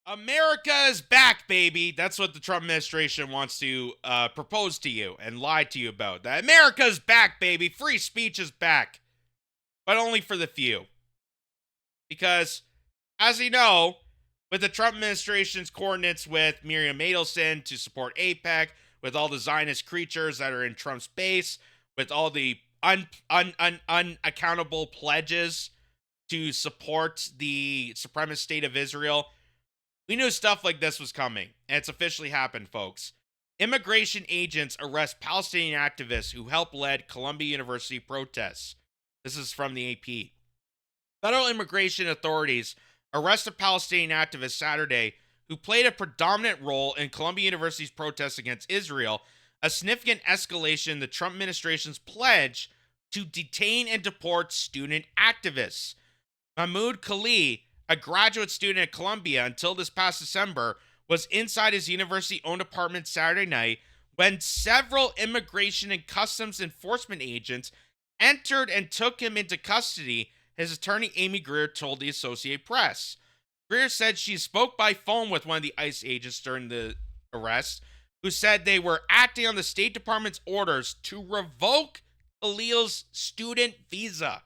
America is back, baby. That's what the Trump administration wants to propose to you and lie to you about. That America's back, baby. Free speech is back, but only for the few. Because, as you know, with the Trump administration's coordinates with Miriam Adelson to support APEC, with all the Zionist creatures that are in Trump's base, with all the unaccountable pledges to support the supremacist state of Israel, we knew stuff like this was coming, and it's officially happened, folks. Immigration agents arrest Palestinian activists who helped lead Columbia University protests. This is from the AP. Federal immigration authorities arrested Palestinian activists Saturday who played a predominant role in Columbia University's protests against Israel, a significant escalation in the Trump administration's pledge to detain and deport student activists. Mahmoud Khalil, a graduate student at Columbia until this past December, was inside his university-owned apartment Saturday night when several immigration and customs enforcement agents entered and took him into custody, his attorney Amy Greer told the Associated Press. Greer said she spoke by phone with one of the ICE agents during the arrest, who said they were acting on the State Department's orders to revoke Khalil's student visa.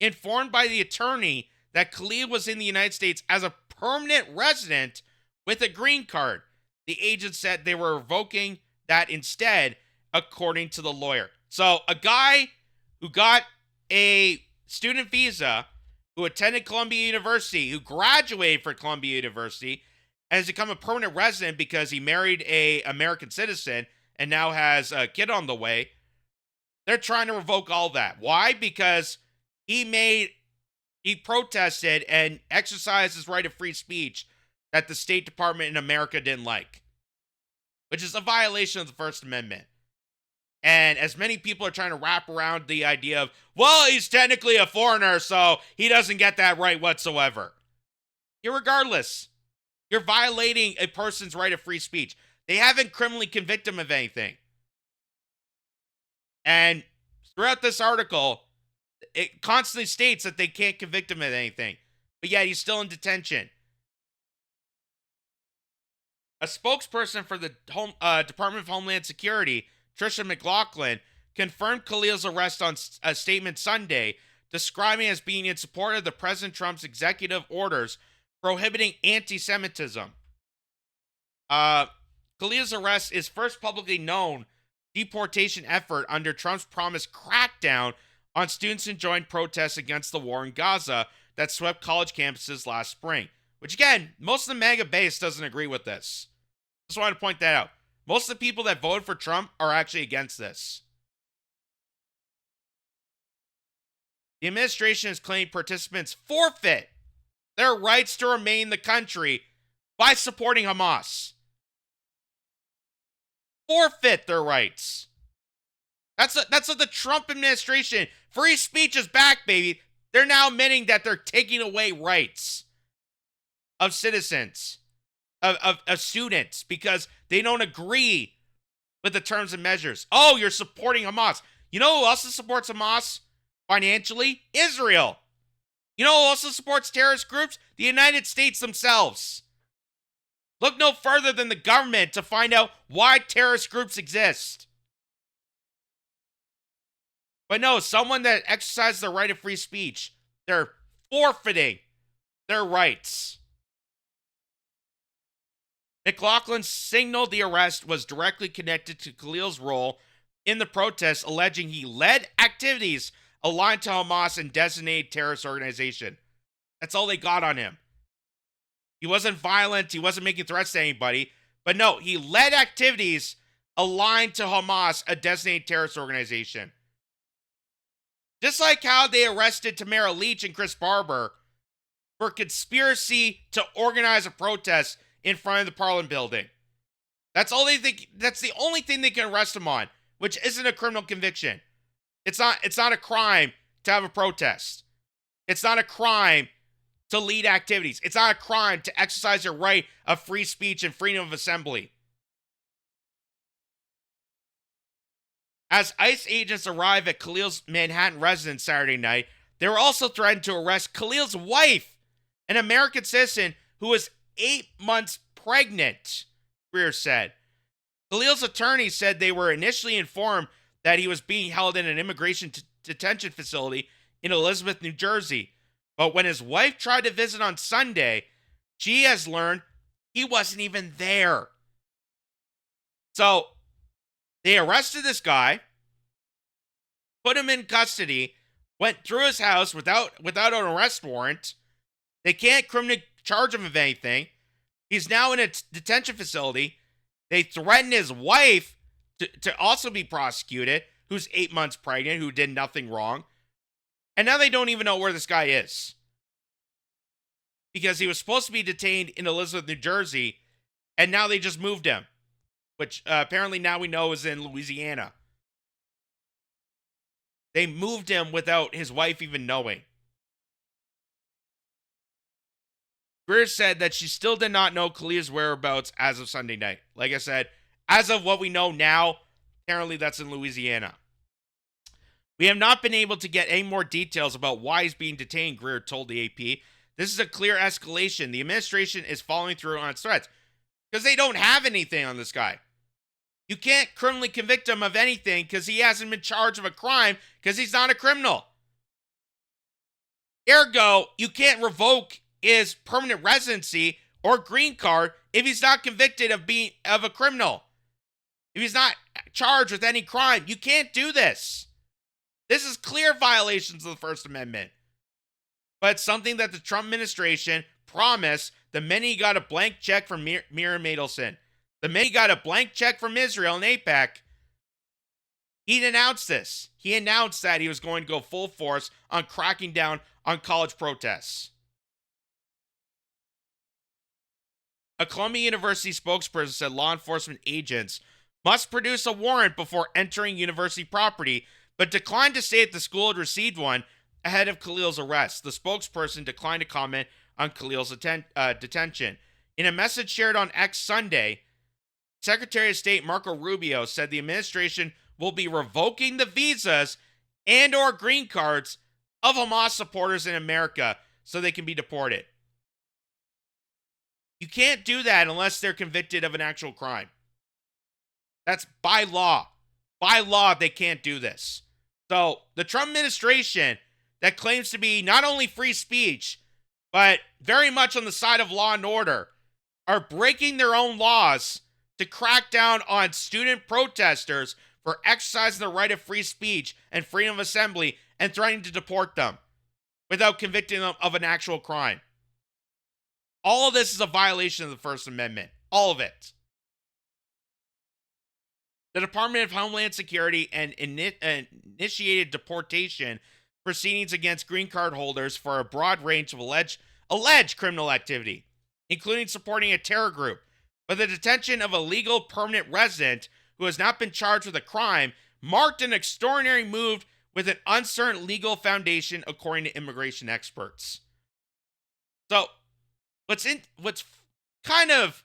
Informed by the attorney that Khalil was in the United States as a permanent resident with a green card, the agent said they were revoking that instead, according to the lawyer. So a guy who got a student visa, who attended Columbia University, who graduated from Columbia University, and has become a permanent resident because he married an American citizen and now has a kid on the way, they're trying to revoke all that. Why? Because he protested and exercised his right of free speech that the State Department in America didn't like, which is a violation of the First Amendment. And as many people are trying to wrap around the idea of, well, he's technically a foreigner, so he doesn't get that right whatsoever. Irregardless, you're violating a person's right of free speech. They haven't criminally convicted him of anything. And throughout this article, it constantly states that they can't convict him of anything, but yet he's still in detention. A spokesperson for the Department of Homeland Security, Tricia McLaughlin, confirmed Khalil's arrest on a statement Sunday, describing it as being in support of the President Trump's executive orders prohibiting anti-Semitism. Khalil's arrest is first publicly known deportation effort under Trump's promised crackdown on students who joined protests against the war in Gaza that swept college campuses last spring. Which, again, most of the MAGA base doesn't agree with this. Just wanted to point that out. Most of the people that voted for Trump are actually against this. The administration has claimed participants forfeit their rights to remain in the country by supporting Hamas. Forfeit their rights. That's what the Trump administration, free speech is back, baby. They're now admitting that they're taking away rights of citizens, of students, because they don't agree with the terms and measures. Oh, you're supporting Hamas. You know who else supports Hamas financially? Israel. You know who also supports terrorist groups? The United States themselves. Look no further than the government to find out why terrorist groups exist. But no, someone that exercises their right of free speech, they're forfeiting their rights. McLaughlin signaled the arrest was directly connected to Khalil's role in the protests, alleging he led activities aligned to Hamas and designated terrorist organization. That's all they got on him. He wasn't violent. He wasn't making threats to anybody. But no, he led activities aligned to Hamas, a designated terrorist organization. Just like how they arrested Tamara Leach and Chris Barber for conspiracy to organize a protest in front of the Parliament building. That's all they think. That's the only thing they can arrest him on, which isn't a criminal conviction. It's not a crime to have a protest. It's not a crime to lead activities. It's not a crime to exercise your right of free speech and freedom of assembly. As ICE agents arrived at Khalil's Manhattan residence Saturday night, they were also threatened to arrest Khalil's wife, an American citizen who was 8 months pregnant, Greer said. Khalil's attorney said they were initially informed that he was being held in an immigration detention facility in Elizabeth, New Jersey. But when his wife tried to visit on Sunday, she has learned he wasn't even there. So they arrested this guy, put him in custody, went through his house without an arrest warrant. They can't criminally charge him of anything. He's now in a detention facility. They threatened his wife to also be prosecuted, who's 8 months pregnant, who did nothing wrong. And now they don't even know where this guy is. Because he was supposed to be detained in Elizabeth, New Jersey, and now they just moved him, which apparently now we know is in Louisiana. They moved him without his wife even knowing. Greer said that she still did not know Khalil's whereabouts as of Sunday night. Like I said, as of what we know now, apparently that's in Louisiana. We have not been able to get any more details about why he's being detained, Greer told the AP. This is a clear escalation. The administration is following through on its threats because they don't have anything on this guy. You can't criminally convict him of anything because he hasn't been charged of a crime because he's not a criminal. Ergo, you can't revoke his permanent residency or green card if he's not convicted of a criminal. If he's not charged with any crime, you can't do this. This is clear violations of the First Amendment. But it's something that the Trump administration promised the minute he got a blank check from Miriam Adelson. The minute he got a blank check from Israel and AIPAC, he announced this. He announced that he was going to go full force on cracking down on college protests. A Columbia University spokesperson said law enforcement agents must produce a warrant before entering university property, but declined to say if the school had received one ahead of Khalil's arrest. The spokesperson declined to comment on Khalil's detention. In a message shared on X Sunday, Secretary of State Marco Rubio said the administration will be revoking the visas and or green cards of Hamas supporters in America so they can be deported. You can't do that unless they're convicted of an actual crime. That's by law. By law, they can't do this. So the Trump administration that claims to be not only free speech, but very much on the side of law and order, are breaking their own laws to crack down on student protesters for exercising their right of free speech and freedom of assembly and threatening to deport them without convicting them of an actual crime. All of this is a violation of the First Amendment. All of it. The Department of Homeland Security initiated deportation proceedings against green card holders for a broad range of alleged criminal activity, including supporting a terror group. But the detention of a legal permanent resident who has not been charged with a crime marked an extraordinary move with an uncertain legal foundation, according to immigration experts. So, what's kind of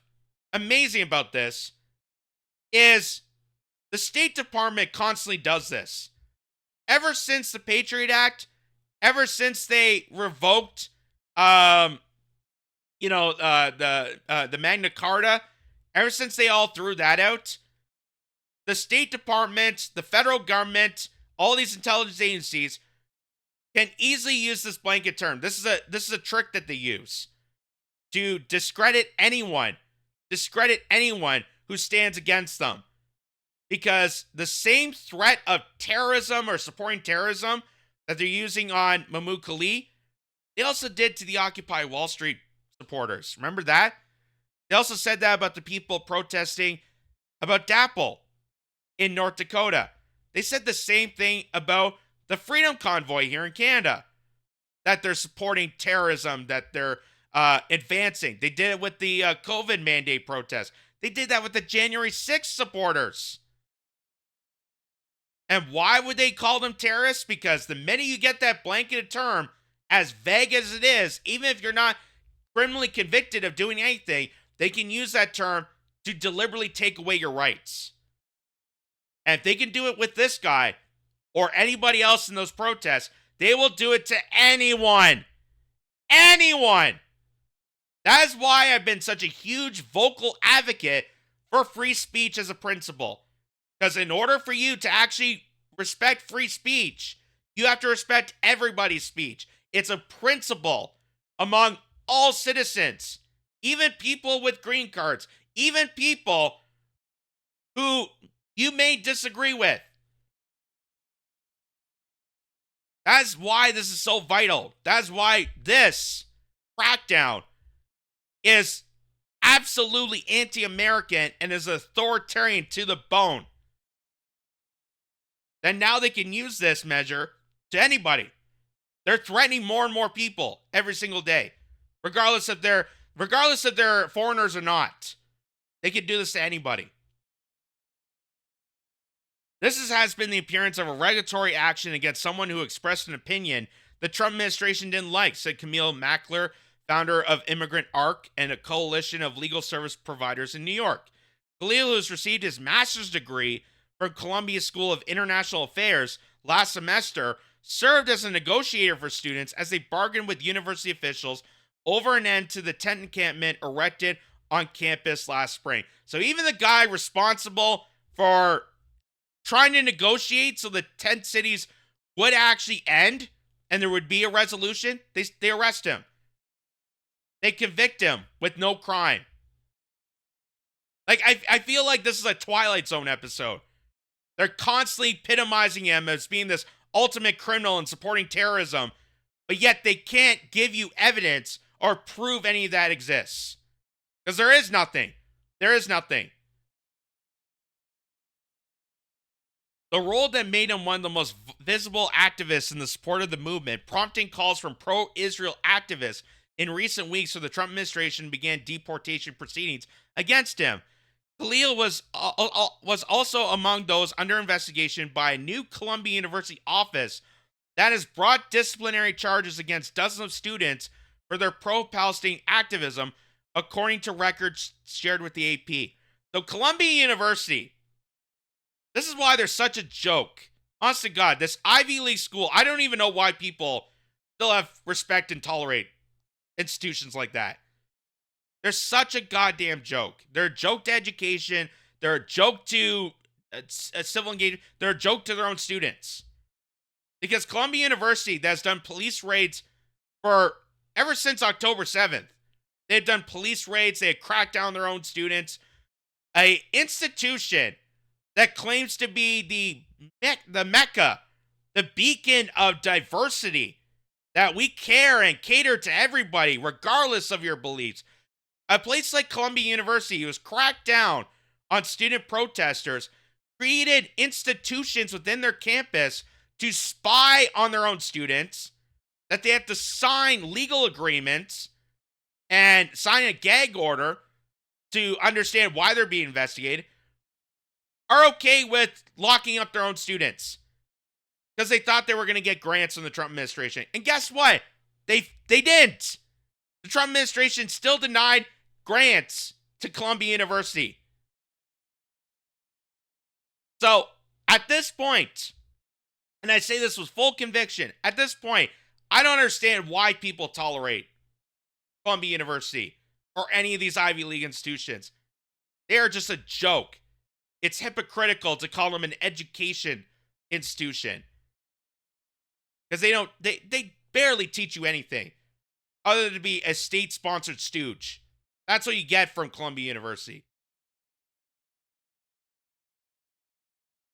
amazing about this is the State Department constantly does this. Ever since the Patriot Act, ever since they revoked, the Magna Carta, ever since they all threw that out, the State Department, the federal government, all these intelligence agencies can easily use this blanket term. This is a trick that they use to discredit anyone who stands against them. Because the same threat of terrorism or supporting terrorism that they're using on Mahmoud Khalid, they also did to the Occupy Wall Street supporters. Remember that? They also said that about the people protesting about DAPL in North Dakota. They said the same thing about the Freedom Convoy here in Canada, that they're supporting terrorism, that they're advancing. They did it with the COVID mandate protest. They did that with the January 6th supporters. And why would they call them terrorists? Because the minute you get that blanketed term, as vague as it is, even if you're not criminally convicted of doing anything, they can use that term to deliberately take away your rights. And if they can do it with this guy or anybody else in those protests, they will do it to anyone That is why I've been such a huge vocal advocate for free speech as a principle. Because in order for you to actually respect free speech, you have to respect everybody's speech. It's a principle among all citizens, even people with green cards, even people who you may disagree with. That's why this is so vital. That's why this crackdown is absolutely anti-American and is authoritarian to the bone. Then now they can use this measure to anybody. They're threatening more and more people every single day, regardless if they're foreigners or not. They can do this to anybody. This has been the appearance of a regulatory action against someone who expressed an opinion the Trump administration didn't like, said Camille Mackler, founder of Immigrant Arc and a coalition of legal service providers in New York. Khalil, who has received his master's degree from Columbia School of International Affairs last semester, served as a negotiator for students as they bargained with university officials over an end to the tent encampment erected on campus last spring. So even the guy responsible for trying to negotiate so the tent cities would actually end and there would be a resolution, they arrest him. They convict him with no crime. Like, I feel like this is a Twilight Zone episode. They're constantly epitomizing him as being this ultimate criminal and supporting terrorism, but yet they can't give you evidence or prove any of that exists. Because there is nothing. There is nothing. The role that made him one of the most visible activists in the support of the movement, prompting calls from pro-Israel activists in recent weeks, so the Trump administration began deportation proceedings against him. Khalil was also among those under investigation by a new Columbia University office that has brought disciplinary charges against dozens of students for their pro-Palestine activism, according to records shared with the AP. So Columbia University, this is why they're such a joke. Honest to God, this Ivy League school, I don't even know why people still have respect and tolerate institutions like that. They're such a goddamn joke. They're a joke to education. They're a joke to civil engagement. They're a joke to their own students. Because Columbia University, that's done police raids for ever since October 7th. They've done police raids. They have cracked down their own students. A institution that claims to be the Mecca, the beacon of diversity, that we care and cater to everybody, regardless of your beliefs. A place like Columbia University, who has cracked down on student protesters, created institutions within their campus to spy on their own students, that they have to sign legal agreements and sign a gag order to understand why they're being investigated, are okay with locking up their own students because they thought they were going to get grants from the Trump administration. And guess what? They didn't. The Trump administration still denied grants to Columbia University. So, at this point, and I say this with full conviction, at this point, I don't understand why people tolerate Columbia University or any of these Ivy League institutions. They are just a joke. It's hypocritical to call them an education institution. Because they barely teach you anything other than to be a state-sponsored stooge. That's what you get from Columbia University.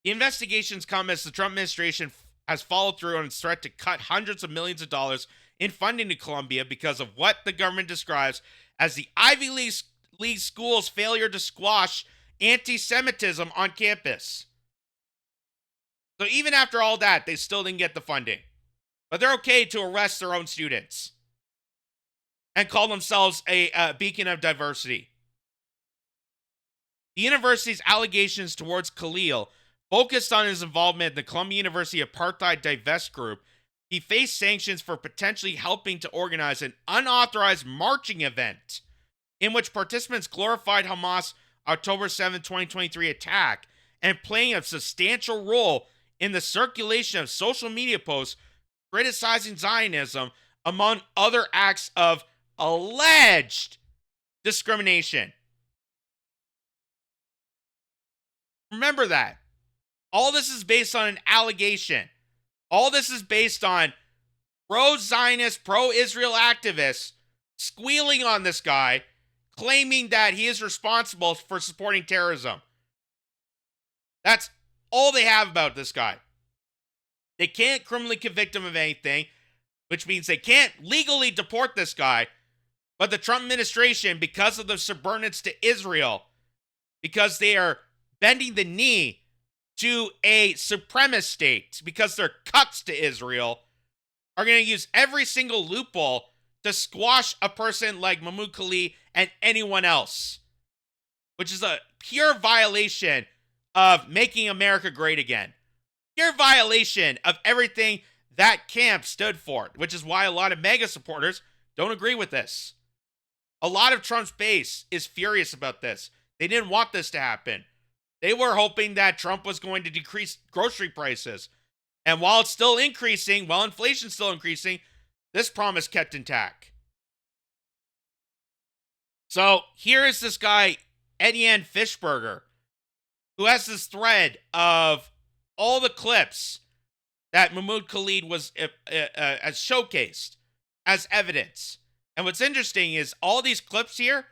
The investigations come as the Trump administration has followed through on its threat to cut hundreds of millions of dollars in funding to Columbia because of what the government describes as the Ivy League school's failure to squash anti-Semitism on campus. So even after all that, they still didn't get the funding. But they're okay to arrest their own students and call themselves a beacon of diversity. The university's allegations towards Khalil focused on his involvement in the Columbia University Apartheid Divest Group. He faced sanctions for potentially helping to organize an unauthorized marching event in which participants glorified Hamas' October 7, 2023 attack and playing a substantial role in the circulation of social media posts criticizing Zionism, among other acts of alleged discrimination. Remember that. All this is based on an allegation. All this is based on pro-Zionist, pro-Israel activists squealing on this guy, claiming that he is responsible for supporting terrorism. That's all they have about this guy. They can't criminally convict him of anything, which means they can't legally deport this guy. But the Trump administration, because of their subordinates to Israel, because they are bending the knee to a supremacist state, because they're cucks to Israel, are going to use every single loophole to squash a person like Mahmoud Khalid and anyone else, which is a pure violation of making America great again. Pure violation of everything that camp stood for, which is why a lot of MAGA supporters don't agree with this. A lot of Trump's base is furious about this. They didn't want this to happen. They were hoping that Trump was going to decrease grocery prices. And while it's still increasing, while inflation's still increasing, this promise kept intact. So here is this guy, Etienne Fishberger, who has this thread of all the clips that Mahmoud Khalid was as showcased as evidence. And what's interesting is all these clips here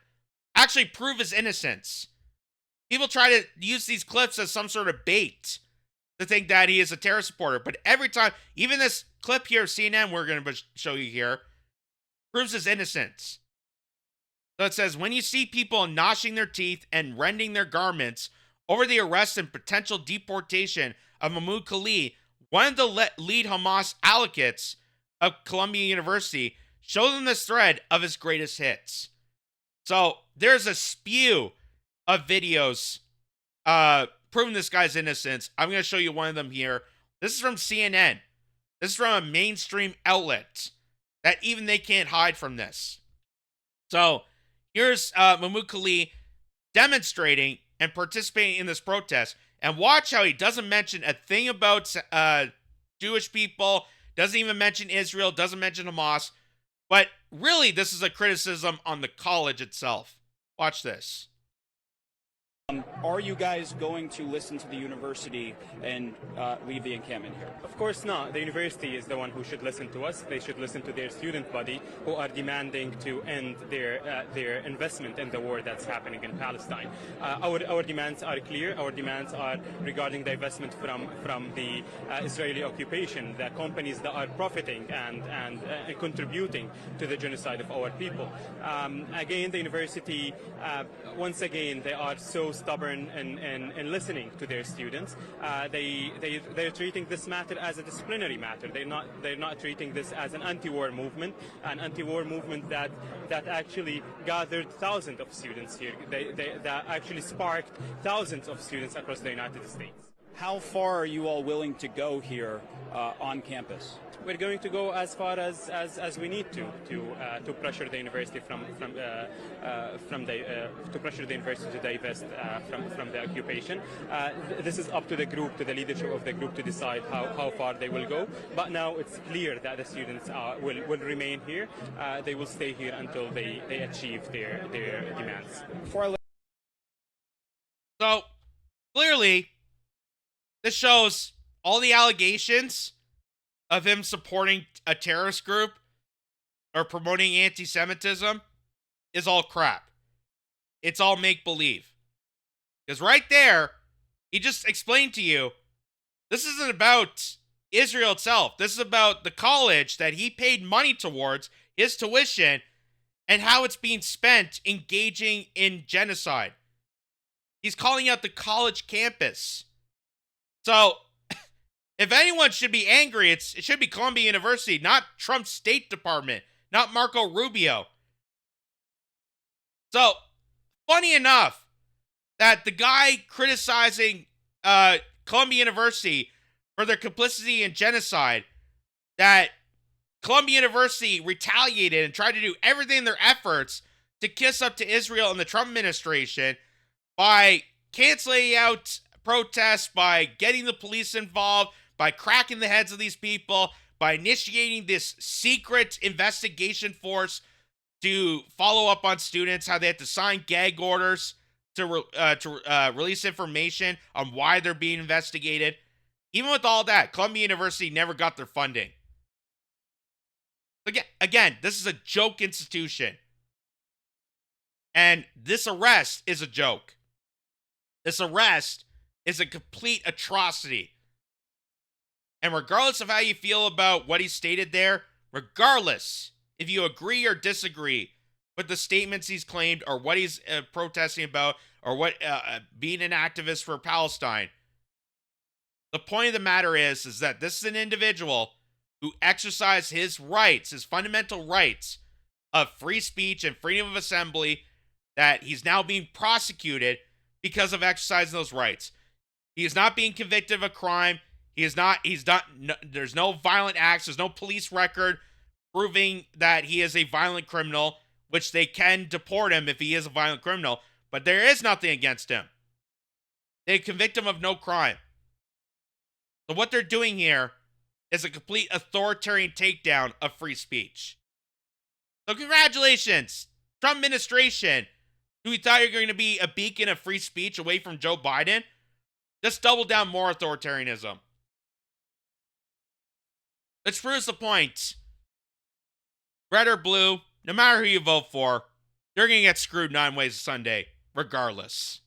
actually prove his innocence. People try to use these clips as some sort of bait to think that he is a terror supporter. But every time, even this clip here of CNN we're going to show you here, proves his innocence. So it says, when you see people gnashing their teeth and rending their garments over the arrest and potential deportation of Mahmoud Khalid, one of the lead Hamas advocates of Columbia University, show them this thread of his greatest hits. So there's a spew of videos proving this guy's innocence. I'm going to show you one of them here. This is from CNN. This is from a mainstream outlet that even they can't hide from this. So here's Mahmoud Khalid demonstrating and participating in this protest. And watch how he doesn't mention a thing about Jewish people, doesn't even mention Israel, doesn't mention Hamas. But really, this is a criticism on the college itself. Watch this. Are you guys going to listen to the university and leave the encampment here? Of course not. The university is the one who should listen to us. They should listen to their student body who are demanding to end their investment in the war that's happening in Palestine. Our demands are clear. Our demands are regarding the investment from the Israeli occupation, the companies that are profiting and contributing to the genocide of our people. Again, the university, once again, they are so stubborn in listening to their students. They're treating this matter as a disciplinary matter. They're not treating this as an anti-war movement that actually gathered thousands of students here. That actually sparked thousands of students across the United States. How far are you all willing to go here on campus? We're going to go as far as we need to pressure the university to pressure the university to divest from the occupation. This is up to the group, to the leadership of the group, to decide how far they will go. But now it's clear that the students will remain here. They will stay here until they achieve their demands. So clearly, this shows all the allegations of him supporting a terrorist group or promoting anti-Semitism is all crap. It's all make-believe. Because right there, he just explained to you, this isn't about Israel itself. This is about the college that he paid money towards, his tuition, and how it's being spent engaging in genocide. He's calling out the college campus. So, if anyone should be angry, it should be Columbia University, not Trump's State Department, not Marco Rubio. So, funny enough that the guy criticizing Columbia University for their complicity in genocide, that Columbia University retaliated and tried to do everything in their efforts to kiss up to Israel and the Trump administration by canceling out protests, by getting the police involved, by cracking the heads of these people, by initiating this secret investigation force to follow up on students, how they have to sign gag orders to release information on why they're being investigated. Even with all that, Columbia University never got their funding. Again, this is a joke institution. And this arrest is a joke. This arrest is a complete atrocity. And regardless of how you feel about what he stated there, regardless if you agree or disagree with the statements he's claimed or what he's protesting about or what being an activist for Palestine, the point of the matter is that this is an individual who exercised his rights, his fundamental rights of free speech and freedom of assembly, that he's now being prosecuted because of exercising those rights. He is not being convicted of a crime. There's no violent acts. There's no police record proving that he is a violent criminal, which they can deport him if he is a violent criminal, but there is nothing against him. They convict him of no crime. So what they're doing here is a complete authoritarian takedown of free speech. So congratulations, Trump administration, who thought you're going to be a beacon of free speech away from Joe Biden. Just double down more authoritarianism. Which proves the point. Red or blue, no matter who you vote for, you're going to get screwed 9 ways a Sunday, regardless.